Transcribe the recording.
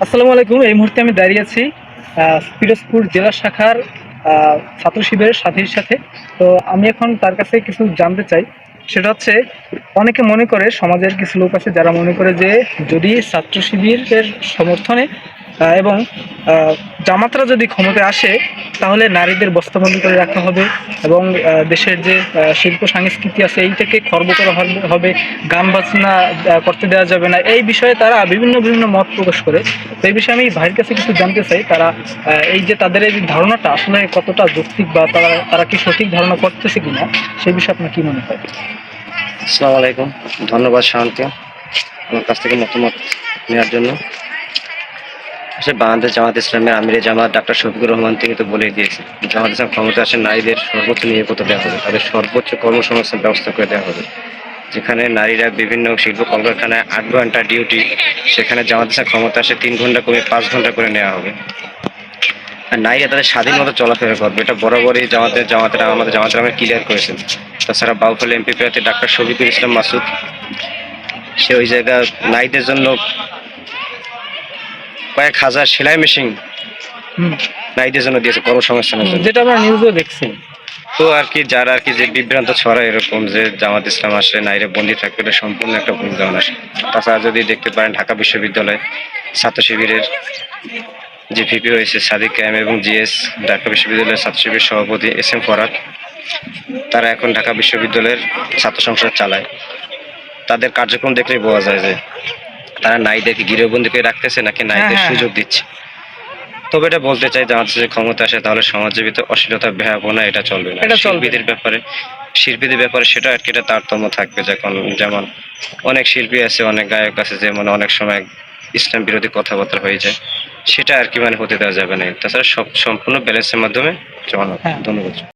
আসসালামু আলাইকুম। এই মুহূর্তে আমি দাঁড়িয়ে আছি পিরোজপুর জেলা শাখার ছাত্র শিবিরের সাথীর সাথে। তো আমি এখন তার কাছে কিছু জানতে চাই। সেটা হচ্ছে, অনেকে মনে করে, সমাজের কিছু লোক আছে যারা মনে করে যে যদি ছাত্র শিবিরের সমর্থনে এবং জামাতরা যদি ক্ষমতায় আসে তাহলে নারীদের বস্তাবন্দি করে রাখা হবে এবং দেশের যে শিল্প সংস্কৃতি আছে এইটাকে খর্ব করা হবে, গান বাজনা করতে দেওয়া যাবে না। এই বিষয়ে তারা বিভিন্ন বিভিন্ন মত প্রকাশ করে। তো এই বিষয়ে আমি ভাইয়ের কাছে কিছু জানতে চাই, তারা এই যে তাদের এই ধারণাটা আসলে কতটা যৌক্তিক বা তারা তারা কি সঠিক ধারণা করতেছে কিনা, সেই বিষয়ে আপনার কি মনে হয়? আসসালামু আলাইকুম। ধন্যবাদ শাওনকে আমার কাছ থেকে মতামত নেওয়ার জন্য। আসলে বাংলাদেশ জামাত ইসলামের আমিরে জামাত ডাক্তার শফিকুর রহমান তিনি তো বলেই দিয়েছে, জামাত ইসলাম ক্ষমতা আসে নারীদের সর্বোচ্চ নিরাপত্তা দেওয়া হবে, তাদের সর্বোচ্চ কর্মসংস্থান ব্যবস্থা করে দেওয়া হবে। যেখানে নারীরা বিভিন্ন শিল্প কলকারখানায় 8 ঘন্টা ডিউটি, সেখানে জামাত ইসলাম ক্ষমতা আসে 3 ঘন্টা কমে 5 ঘন্টা করে নেওয়া হবে। আর নারীরা তাদের স্বাধীন মতো চলাফেরা করবে, এটা বরাবরই আমাদের জামাতের আমরা ক্লিয়ার করেছেন। তাছাড়া বাউফল এমপি প্রার্থী ডাক্তার শফিকুল ইসলাম মাসুদ, সে ওই জায়গায় নারীদের জন্য কয়েক হাজার সেলাই মেশিন হুম। নারীদের জন্য দিয়েছে কর্মসংস্থানের জন্য। যেটা আমরা নিউজেও দেখছি। তো আর কি যারা আর কি যে বিভ্রান্ত ছড়ায় এরকম যে জামাত ইসলাম আসলে নারীরা বন্দী থাকবে, এটা সম্পূর্ণ একটা ভুল ধারণা। তাছাড়া যদি দেখতে পারেন ঢাকা বিশ্ববিদ্যালয় ছাত্র শিবিরের যে ভিপি হয়েছে সাদিক কায়েম এবং জিএস, ঢাকা বিশ্ববিদ্যালয়ের ছাত্র শিবিরের সভাপতি SM ফরাদ, তারা এখন ঢাকা বিশ্ববিদ্যালয়ের ছাত্র সংসদ চালায়। তাদের কার্যক্রম দেখলেই বোঝা যায় যে তারা নারীদেরকে গৃহবন্দী করে রাখতেছে নাকি নারীদের সুযোগ দিচ্ছে। তবে এটা বলতে চাই, জামাত যদি ক্ষমতা আসে তাহলে সমাজের ভিতরে অশ্লীলতা বেহায়াপনা এটা চলবে না। এটা চলবে। শিল্পীদের ব্যাপারে সেটা আর কি এটা তারতম্য থাকবে। যেমন অনেক শিল্পী আছে, অনেক গায়ক আছে, যেমন অনেক সময় ইসলাম বিরোধী কথাবার্তা হয়ে যায়, সেটা আর কি হতে দেওয়া যাবে না। তাছাড়া সব সম্পূর্ণ ব্যালেন্সের মাধ্যমে চলা হবে। ধন্যবাদ।